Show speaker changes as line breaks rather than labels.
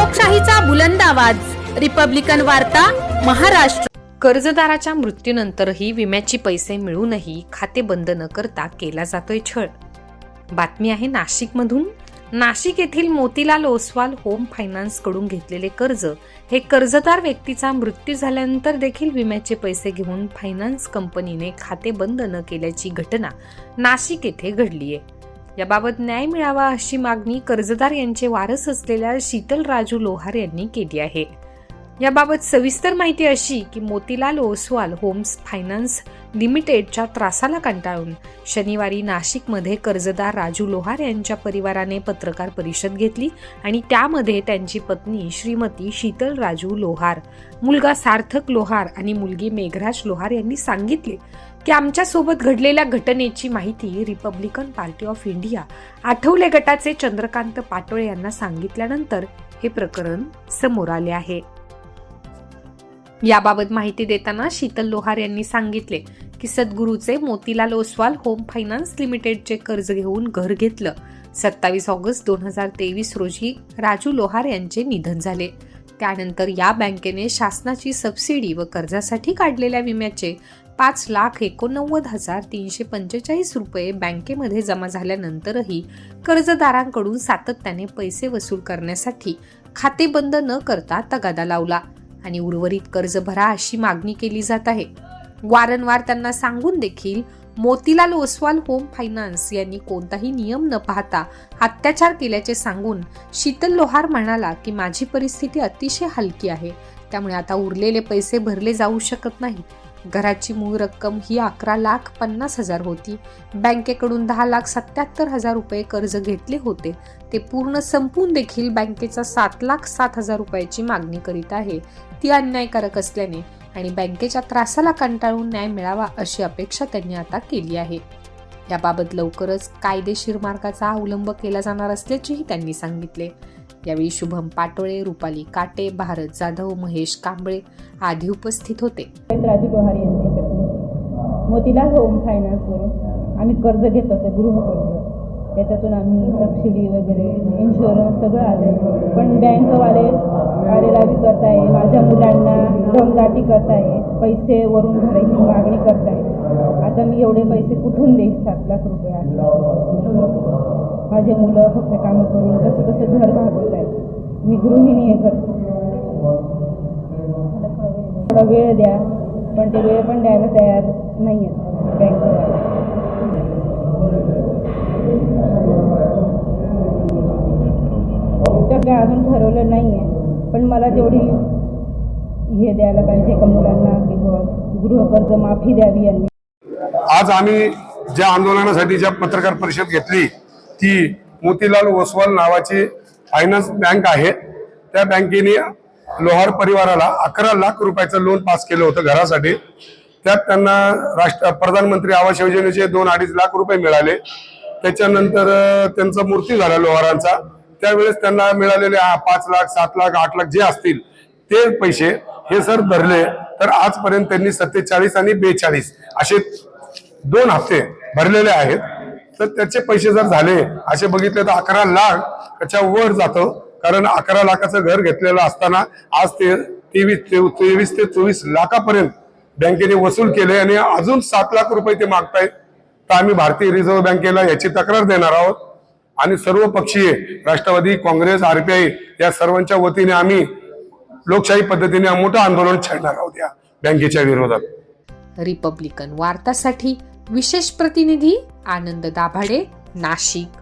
लोकशाहीचा बुलंद आवाज, रिपब्लिकन वार्ता, महाराष्ट्र। कर्जदाराच्या मृत्यूनंतरही विम्याचे पैसे मिळूनही खाते बंद न करता केला जातोय छळ। बातमी आहे नाशिकमधून। नाशिक येथील मोतीलाल ओसवाल होम फायनान्स कडून घेतलेले कर्ज हे कर्जदार व्यक्तीचा मृत्यू झाल्यानंतर देखील विम्याचे पैसे घेऊन फायनान्स कंपनीने खाते बंद न केल्याची घटना नाशिक येथे घडली आहे। याबाबत न्याय मिळावा अशी मागणी कर्जदार यांचे वारस असलेल्या शीतल राजू लोहार यांनी केली आहे। याबाबत सविस्तर माहिती अशी की मोतीलाल ओसवाल होम्स फायनान्स लिमिटेडच्या त्रासाला कंटाळून शनिवारी नाशिकमध्ये कर्जदार राजू लोहार यांच्या परिवाराने पत्रकार परिषद घेतली आणि त्यामध्ये त्यांची पत्नी श्रीमती शीतल राजू लोहार, मुलगा सार्थक लोहार आणि मुलगी मेघराज लोहार यांनी सांगितले की आमच्या सोबत घडलेल्या घटनेची माहिती Republican party of India Athawale गटाचे चंद्रकांत पाटोळे यांना सांगितल्यानंतर हे प्रकरण समोर आले आहे। याबाबत माहिती देताना शीतल लोहार यांनी सांगितले की सद्गुरूचे मोतीलाल ओसवाल होम फायनान्स लिमिटेडचे कर्ज घेऊन घर घेतलं। 27 ऑगस्ट 2023 रोजी राजू लोहार यांचे निधन झाले। त्यानंतर या बँकेने शासनाची सबसिडी व कर्जासाठी काढलेल्या विम्याचे 5,89,345 रुपये बँकेमध्ये जमा झाल्यानंतरही कर्जदारांकडून सातत्याने पैसे वसूल करण्यासाठी खाते बंद न करता तगादा लावला आणि उर्वरित कर्ज भरा अशी मागणी केली जात आहे। वारंवार त्यांना सांगून देखील मोतीलाल ओसवाल होम फायनान्स यांनी कोणताही नियम न पाहता अत्याचार केल्याचे सांगून शीतल लोहार म्हणाला की माझी परिस्थिती अतिशय हलकी आहे, त्यामुळे आता उरलेले पैसे भरले जाऊ शकत नाही। घराची मूळ रक्कम ही 11,50,000 होती। बँकेकडून 10,77,000 रुपये कर्ज घेतले होते, ते पूर्ण संपून देखील बँकेचा 7,07,000 रुपयाची मागणी करीत आहे। ती अन्यायकारक असल्याने आणि बँकेच्या त्रासाला कंटाळून न्याय मिळावा अशी अपेक्षा त्यांनी आता केली आहे। याबाबत लवकरच कायदेशीर मार्गाचा अवलंब केला जाणार असल्याचेही त्यांनी सांगितले। यावेळी शुभम पाटोळे, रुपाली काटे, भारत जाधव, महेश कांबळे आदी उपस्थित होते।
राजू लोहार यांची पत्नी मोतीलाल होम फायनान्सवरून आम्ही कर्ज घेत होतो, गृहकर्ज। त्याच्यातून आम्ही सबसिडी वगैरे इन्शुरन्स सगळं आलं, पण बँकवाले आरेरावी करताय, माझ्या मुलांना दमदाटी करताय, पैसे वरून भरायची मागणी करताय। आता मी एवढे पैसे कुठून देईन? 7 लाख रुपये, 8 लाख रुपये। माझे मुलं फक्त कामं करून कसं कसं घर भागवत आहेत। मी गृहिणी हे करते, थोडा वेळ द्या, पण ते वेळ पण द्यायला तयार नाही आहेत बँकवाले। तर काय अजून ठरवलं नाही आहे, पण मला तेवढी हे द्यायला पाहिजे का मुलांना की गृहकर्ज माफी द्यावी यांनी।
आज आम्ही ज्या आंदोलनासाठी ज्या पत्रकार परिषद घेतली ती मोतीलाल ओसवाल नावाची फायनान्स बँक आहे। त्या बँकेने लोहार परिवाराला 11 लाख रुपयाचं लोन पास केलं होतं घरासाठी। त्यात त्यांना प्रधानमंत्री आवास योजनेचे 2-2.5 लाख रुपये मिळाले। त्याच्यानंतर त्यांचा मृत्यू झाला लोहारांचा, त्यावेळेस त्यांना मिळालेले 5 लाख, 7 लाख, 8 लाख जे असतील ते पैसे हे सर धरले तर आजपर्यंत त्यांनी 47 आणि 42 असे 2 हप्ते भरलेले आहेत। तर त्याचे पैसे जर झाले असे बघितले तर 11 लाख त्याच्या वर जातं, कारण 11 लाखाचं घर घेतलेलं असताना आज ते 23 ते 24 लाखापर्यंत बँकेने वसूल केले आणि अजून 7 लाख रुपये ते मागतायत। तर आम्ही भारतीय रिझर्व्ह बँकेला याची तक्रार देणार आहोत आणि सर्व पक्षीय राष्ट्रवादी काँग्रेस, RPI या सर्वांच्या वतीने आम्ही लोकशाही पद्धतीने मोठं आंदोलन छेडणार आहोत या बँकेच्या विरोधात।
रिपब्लिकन वार्तासाठी विशेष प्रतिनिधी आनंद दाभाडे, नाशिक।